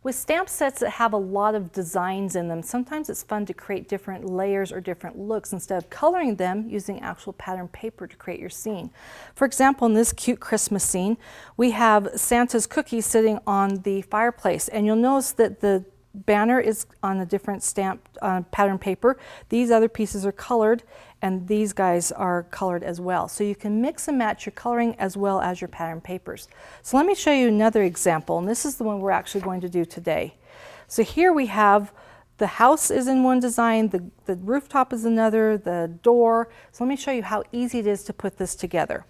With stamp sets that have a lot of designs in them, sometimes it's fun to create different layers or different looks instead of coloring them using actual pattern paper to create your scene. For example, in this cute Christmas scene, we have Santa's cookies sitting on the fireplace, and you'll notice that the banner is on a different stamp pattern paper. These other pieces are colored, and these guys are colored as well. So you can mix and match your coloring as well as your pattern papers. So let me show you another example, and this is the one we're actually going to do today. So here we have the house is in one design, the rooftop is another, the door. So let me show you how easy it is to put this together.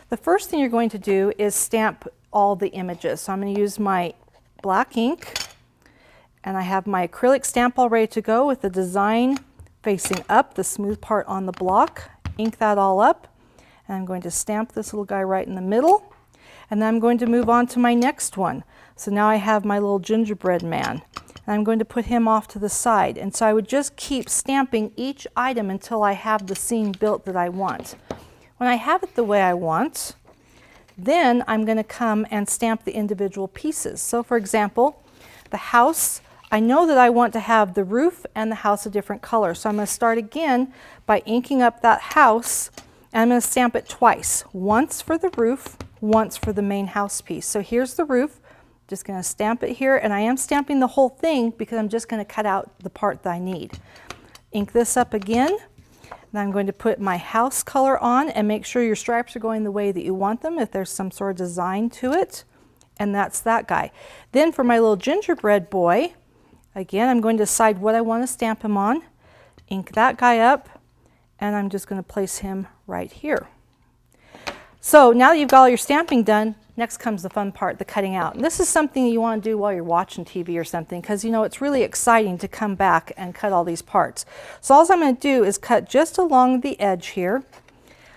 The first thing you're going to do is stamp all the images. So I'm going to use my black ink, and I have my acrylic stamp all ready to go with the design facing up, the smooth part on the block. Ink that all up, and I'm going to stamp this little guy right in the middle, and then I'm going to move on to my next one. So now I have my little gingerbread man, and I'm going to put him off to the side. And so I would just keep stamping each item until I have the scene built that I want. When I have it the way I want, then I'm going to come and stamp the individual pieces. So for example, the house, I know that I want to have the roof and the house a different color. So I'm going to start again by inking up that house, and I'm going to stamp it twice. Once for the roof, once for the main house piece. So here's the roof. Just going to stamp it here, and I am stamping the whole thing because I'm just going to cut out the part that I need. Ink this up again, and I'm going to put my house color on, and make sure your stripes are going the way that you want them if there's some sort of design to it. And that's that guy. Then for my little gingerbread boy, again, I'm going to decide what I want to stamp him on, ink that guy up, and I'm just going to place him right here. So now that you've got all your stamping done, next comes the fun part, the cutting out. And this is something you want to do while you're watching TV or something, because you know it's really exciting to come back and cut all these parts. So all I'm going to do is cut just along the edge here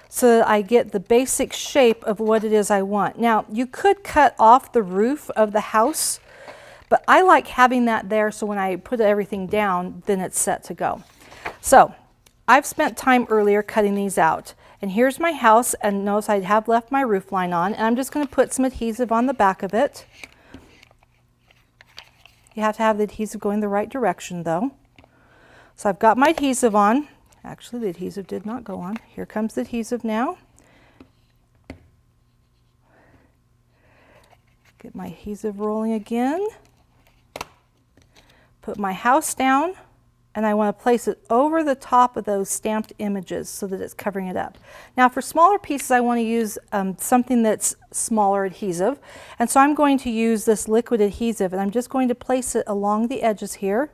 so that I get the basic shape of what it is I want. Now, you could cut off the roof of the house, but I like having that there so when I put everything down, then it's set to go. So I've spent time earlier cutting these out. And here's my house, and notice I have left my roof line on, and I'm just going to put some adhesive on the back of it. You have to have the adhesive going the right direction though. So I've got my adhesive on. Actually, the adhesive did not go on. Here comes the adhesive now. Get my adhesive rolling again. Put my house down, and I want to place it over the top of those stamped images so that it's covering it up. Now for smaller pieces, I want to use something that's smaller adhesive, and so I'm going to use this liquid adhesive, and I'm just going to place it along the edges here,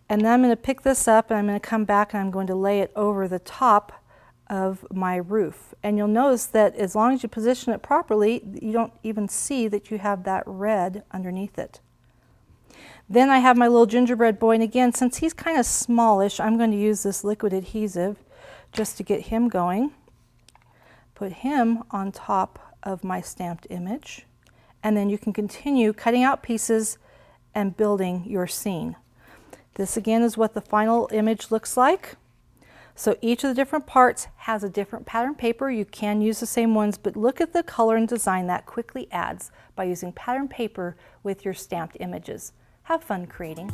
and then I'm going to pick this up, and I'm going to come back and I'm going to lay it over the top of my roof. And you'll notice that as long as you position it properly, you don't even see that you have that red underneath it. Then I have my little gingerbread boy, and again, since he's kind of smallish, I'm going to use this liquid adhesive just to get him going. Put him on top of my stamped image, and then you can continue cutting out pieces and building your scene. This again is what the final image looks like. So each of the different parts has a different pattern paper. You can use the same ones, but look at the color and design that quickly adds by using pattern paper with your stamped images. Have fun creating.